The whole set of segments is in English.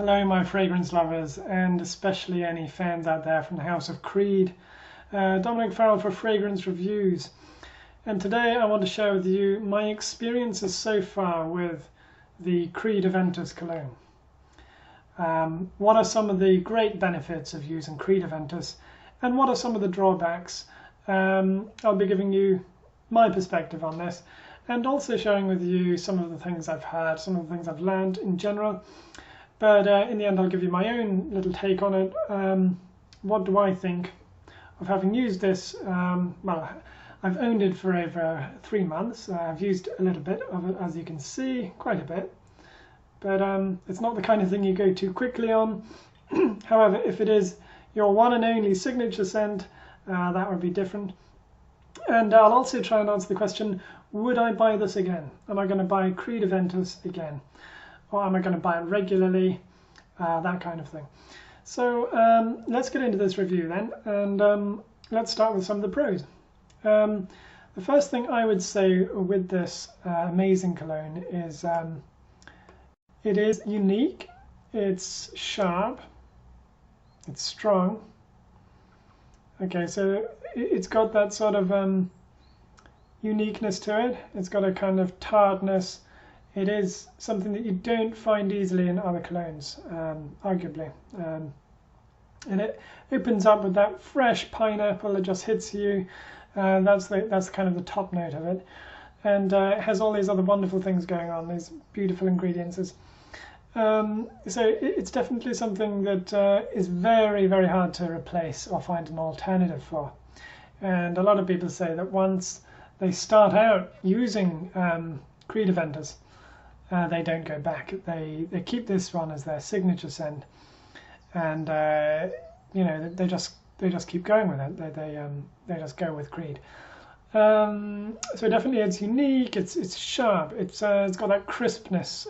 Hello my fragrance lovers, and especially any fans out there from the House of Creed. Dominic Farrell for Fragrance Reviews, and today I want to share with you my experiences so far with the Creed Aventus Cologne. What are some of the great benefits of using Creed Aventus, and what are some of the drawbacks? I'll be giving you my perspective on this, and also sharing with you some of the things I've heard, some of the things I've learned in general. But in the end, I'll give you my own little take on it. What do I think of having used this? Well, I've owned it for over 3 months. I've used a little bit of it, as you can see, quite a bit. But it's not the kind of thing you go too quickly on. However, if it is your one and only signature scent, that would be different. And I'll also try and answer the question, would I buy this again? Am I going to buy Creed Aventus again? Or am I going to buy it regularly? That kind of thing. So let's get into this review then, and let's start with some of the pros. The first thing I would say with this amazing cologne is it is unique, it's sharp, it's strong. Okay, so it's got that sort of uniqueness to it. It's got a kind of tartness. It is something that you don't find easily in other colognes, arguably. And it opens up with that fresh pineapple that just hits you. That's kind of the top note of it. And it has all these other wonderful things going on, these beautiful ingredients. So it's definitely something that is very, very hard to replace or find an alternative for. And a lot of people say that once they start out using Creed Aventus, they don't go back. They keep this one as their signature scent, and you know, they just keep going with it. They just go with Creed. So definitely, it's unique. It's sharp. It's got that crispness.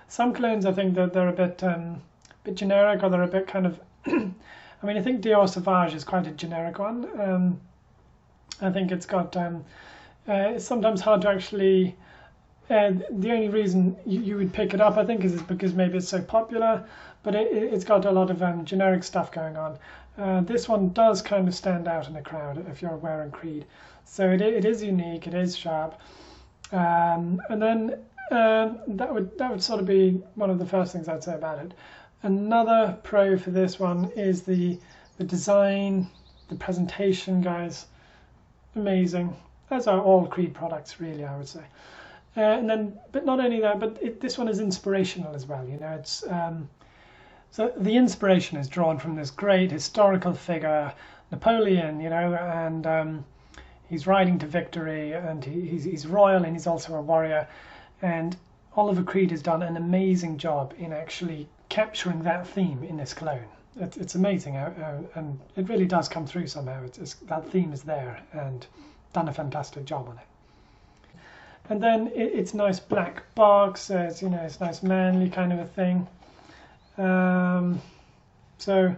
Some colognes, I think that they're a bit generic, or they're a bit kind of. I mean, I think Dior Sauvage is quite a generic one. I think it's got. It's sometimes hard to actually. The only reason you would pick it up, I think, is because maybe it's so popular, but it's got a lot of generic stuff going on. This one does kind of stand out in the crowd if you're wearing Creed. So it is unique, it is sharp, and then that would sort of be one of the first things I'd say about it. Another pro for this one is the design, the presentation, guys. Amazing, as are all Creed products, really, I would say. And then, but not only that, but this one is inspirational as well. You know, it's so the inspiration is drawn from this great historical figure, Napoleon. You know, and he's riding to victory, and he's royal, and he's also a warrior. And Oliver Creed has done an amazing job in actually capturing that theme in this cologne. It's amazing, and it really does come through somehow. That theme is there, and done a fantastic job on it. And then it's nice black box, it's, you know, it's nice manly kind of a thing. So,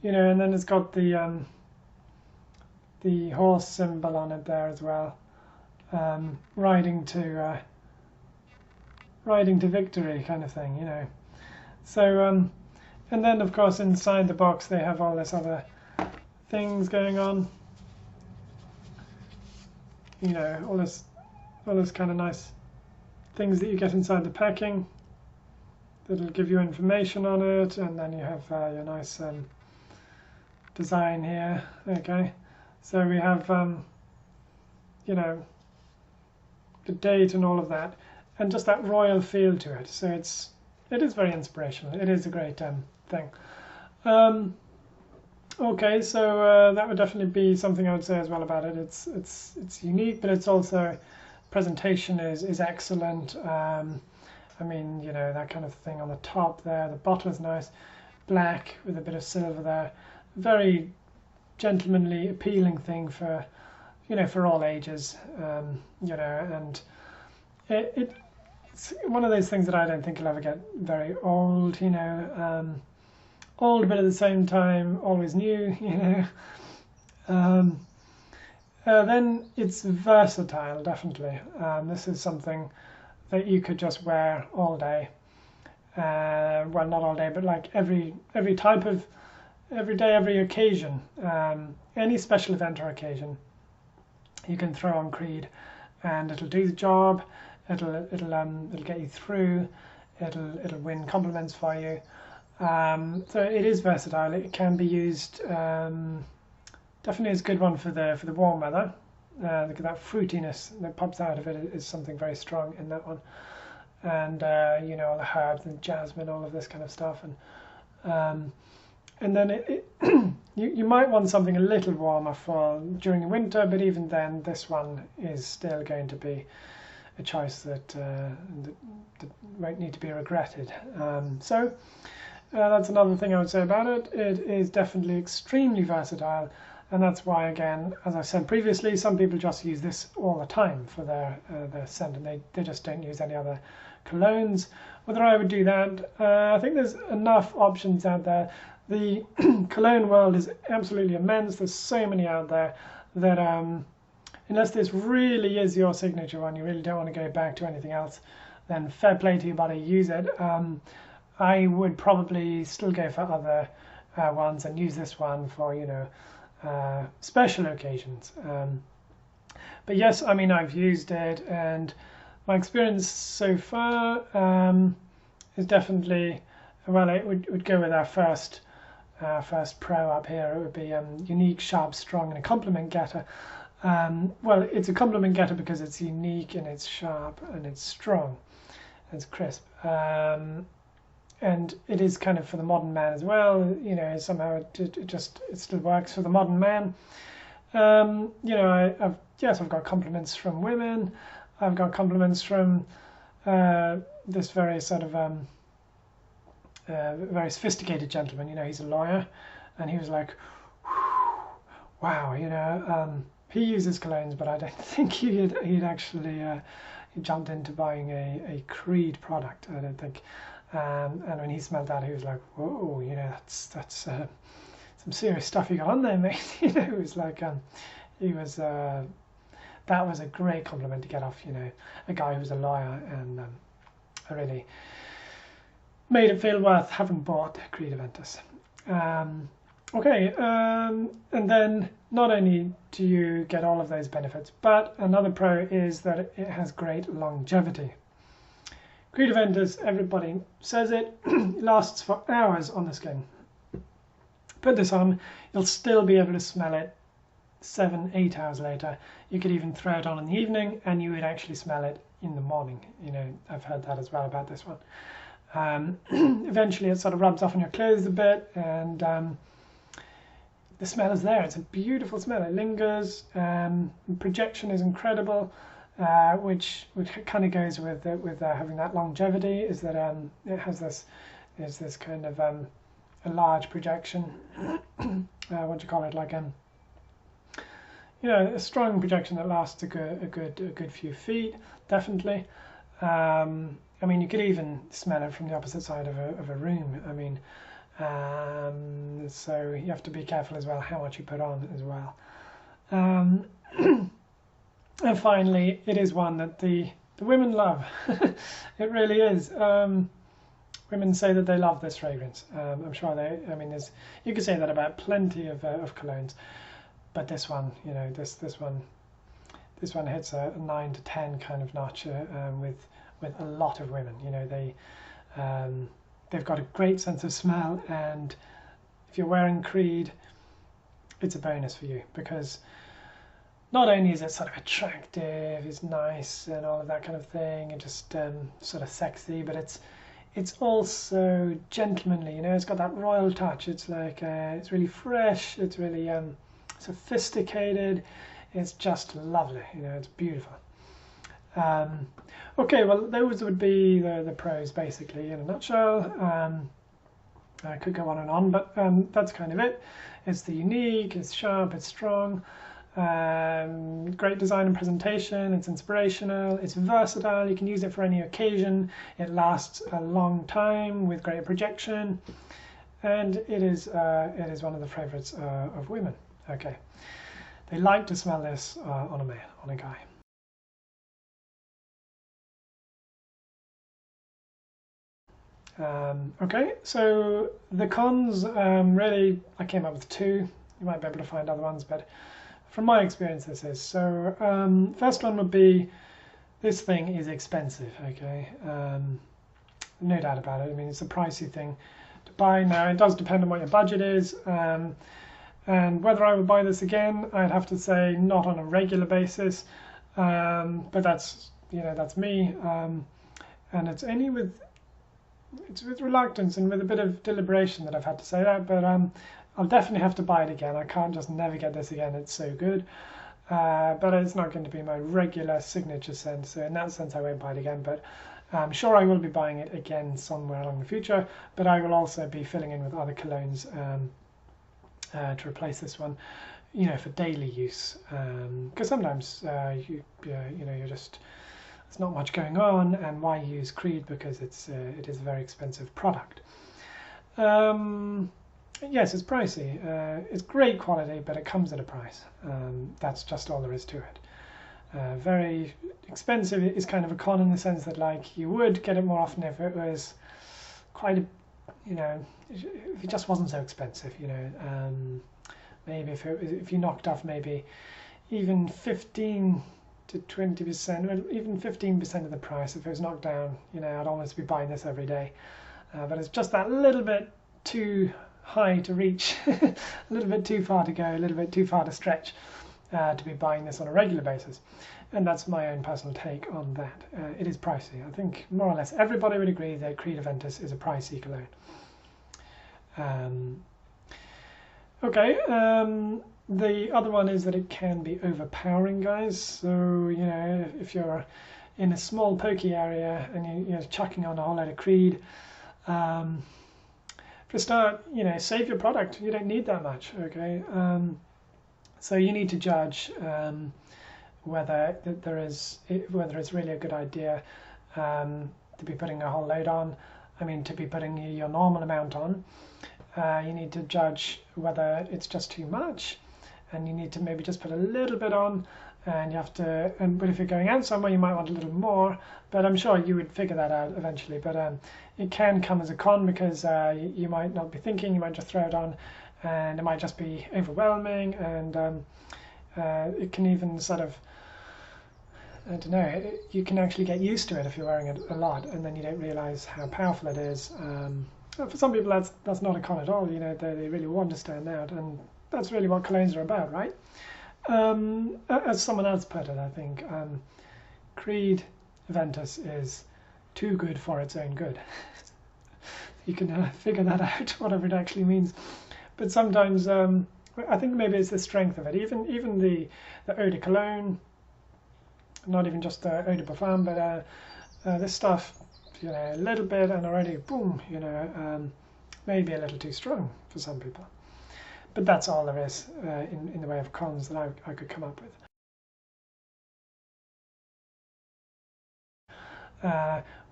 you know, and then it's got the horse symbol on it there as well, riding to victory kind of thing, you know. So, and then of course inside the box they have all this other things going on. You know, all this kind of nice things that you get inside the packing that'll give you information on it, and then you have your nice design here. Okay, so we have you know, the date and all of that, and just that royal feel to it. So it is very inspirational. It is a great thing. Okay, so that would definitely be something I would say as well about it. It's unique, but it's also presentation is excellent. I mean, you know, that kind of thing on the top there. The bottle is nice, black with a bit of silver there. Very gentlemanly, appealing thing for, you know, for all ages. You know, and it's one of those things that I don't think will ever get very old. You know, old, but at the same time always new. You know. Then it's versatile, definitely. This is something that you could just wear all day. well, not all day, but like every type of, every day, every occasion, any special event or occasion, you can throw on Creed, and it'll do the job. It'll get you through. It'll win compliments for you. So it is versatile. It can be used. Definitely is a good one for the warm weather. Look at that fruitiness that pops out of it is something very strong in that one. And you know, all the herbs and jasmine, all of this kind of stuff, and then you might want something a little warmer for during the winter, but even then, this one is still going to be a choice that won't need to be regretted. So that's another thing I would say about it. It is definitely extremely versatile, and that's why, again, as I said previously, some people just use this all the time for their scent, and they just don't use any other colognes. Whether I would do that, I think there's enough options out there. The cologne world is absolutely immense. There's so many out there that unless this really is your signature one, you really don't want to go back to anything else, then fair play to you, buddy, use it. I would probably still go for other ones and use this one for, you know, special occasions. But yes, I mean, I've used it, and my experience so far is definitely, well, it would go with our first pro up here. It would be unique, sharp, strong, and a compliment getter. Well, it's a compliment getter because it's unique and it's sharp and it's strong, and it's crisp, and it is kind of for the modern man as well. You know, somehow it still works for the modern man. You know, I've got compliments from women. I've got compliments from this very sort of very sophisticated gentleman. You know, he's a lawyer, and he was like, wow, you know, he uses colognes, but I don't think he'd actually jumped into buying a Creed product. I don't think. And when he smelled that, he was like, whoa, you know, that's some serious stuff you got on there, mate. You know, it was like he was. That was a great compliment to get off, you know, a guy who was a lawyer, and I really made it feel worth having bought Creed Aventus. Okay, and then not only do you get all of those benefits, but another pro is that it has great longevity. Creed Aventus, everybody says it, lasts for hours on the skin. Put this on, you'll still be able to smell it 7-8 hours later. You could even throw it on in the evening and you would actually smell it in the morning. You know, I've heard that as well about this one. Eventually it sort of rubs off on your clothes a bit, and the smell is there. It's a beautiful smell. It lingers. Projection is incredible, which kind of goes with having that longevity. Is that it has this kind of a large projection. What do you call it? Like you know, a strong projection that lasts a good few feet, definitely. I mean, you could even smell it from the opposite side of a room. I mean, so you have to be careful as well how much you put on as well. And finally, it is one that the women love. It really is. Women say that they love this fragrance. I'm sure I mean, you could say that about plenty of colognes. But this one, you know, this one hits a 9 to 10 kind of notch with a lot of women. You know, they've got a great sense of smell, and if you're wearing Creed, it's a bonus for you, because not only is it sort of attractive, it's nice and all of that kind of thing, and just sort of sexy, but it's also gentlemanly. You know, it's got that royal touch. It's like it's really fresh. It's really sophisticated. It's just lovely. You know, it's beautiful. Okay, well, those would be the pros basically in a nutshell. I could go on and on, but that's kind of it. It's the unique, it's sharp, it's strong, great design and presentation, it's inspirational, it's versatile, you can use it for any occasion, it lasts a long time with great projection, and it is one of the favourites of women. Okay, they like to smell this on a male, on a guy. Okay, so the cons, really, I came up with two. You might be able to find other ones, but from my experience, this is. So first one would be, this thing is expensive, okay? No doubt about it. I mean, it's a pricey thing to buy. Now, it does depend on what your budget is, and whether I would buy this again, I'd have to say not on a regular basis, but that's, that's me, and it's only with reluctance and with a bit of deliberation that I've had to say that, but I'll definitely have to buy it again. I can't just never get this again, it's so good. But it's not going to be my regular signature scent, so in that sense I won't buy it again, but I'm sure I will be buying it again somewhere along the future, but I will also be filling in with other colognes to replace this one, for daily use, because sometimes you're just, there's not much going on, and why use Creed, because it is a very expensive product. Yes, it's pricey. It's great quality, but it comes at a price. That's just all there is to it. Very expensive is kind of a con in the sense that, like, you would get it more often if it was quite a, if it just wasn't so expensive. Maybe if you knocked off maybe even 15 to 20%, or even 15% of the price. If it was knocked down, I'd almost be buying this every day. But it's just that little bit too high to reach, a little bit too far to go, a little bit too far to stretch to be buying this on a regular basis. And that's my own personal take on that. It is pricey. I think more or less everybody would agree that Creed Aventus is a pricey cologne. Okay, the other one is that it can be overpowering, guys. So, if you're in a small pokey area and you're chucking on a whole load of Creed, for a start, save your product. You don't need that much, okay? So you need to judge whether it's really a good idea to be putting a whole load on. I mean, to be putting your normal amount on. You need to judge whether it's just too much, and you need to maybe just put a little bit on, and you have to. But if you're going out somewhere, you might want a little more. But I'm sure you would figure that out eventually. But it can come as a con, because you might not be thinking. You might just throw it on, and it might just be overwhelming, and it can even sort of, I don't know, you can actually get used to it if you're wearing it a lot, and then you don't realize how powerful it is. For some people, that's not a con at all. They really want to stand out, and that's really what colognes are about, right? As someone else put it, I think, Creed Aventus is too good for its own good. You can figure that out, whatever it actually means. But sometimes, I think maybe it's the strength of it. Even the eau de cologne, not even just the eau de parfum, but this stuff, a little bit and already boom, maybe a little too strong for some people. But that's all there is in the way of cons that I could come up with.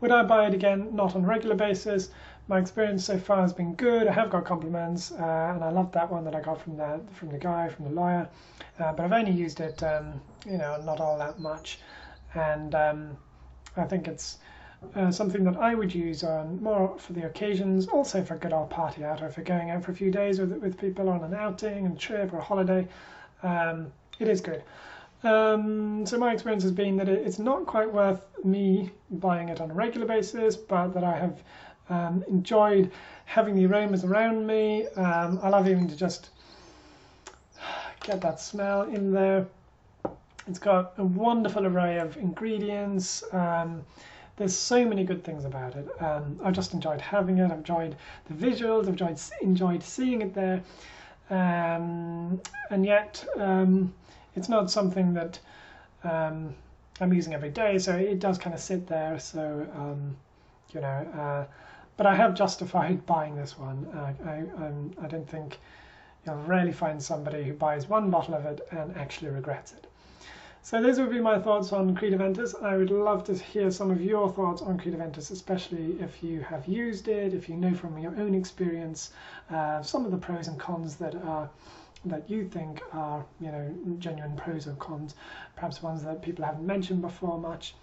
Would I buy it again? Not on a regular basis. My experience so far has been good. I have got compliments, and I loved that one that I got from the lawyer. But I've only used it, not all that much, and I think it's something that I would use on more for the occasions, also for a good old party out, or if you're going out for a few days with people on an outing, and trip, or a holiday. It is good. So my experience has been that it's not quite worth me buying it on a regular basis, but that I have enjoyed having the aromas around me. I love even to just get that smell in there. It's got a wonderful array of ingredients. There's so many good things about it. I've just enjoyed having it. I've enjoyed the visuals. I've enjoyed seeing it there. And yet, it's not something that I'm using every day, so it does kind of sit there. So, but I have justified buying this one. I don't think you'll rarely find somebody who buys one bottle of it and actually regrets it. So those would be my thoughts on Creed Aventus. I would love to hear some of your thoughts on Creed Aventus, especially if you have used it, if you know from your own experience some of the pros and cons that you think are genuine pros or cons, perhaps ones that people haven't mentioned before much.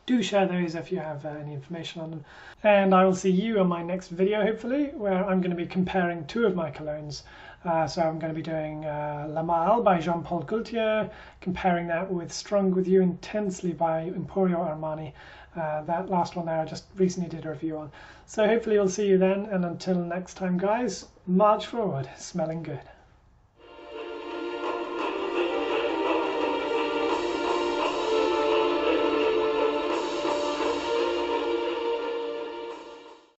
Do share those if you have any information on them. And I will see you on my next video, hopefully, where I'm going to be comparing two of my colognes. So I'm going to be doing La Malle by Jean-Paul Gaultier, comparing that with Strong With You Intensely by Emporio Armani. That last one there I just recently did a review on. So hopefully we'll see you then, and until next time guys, march forward, smelling good.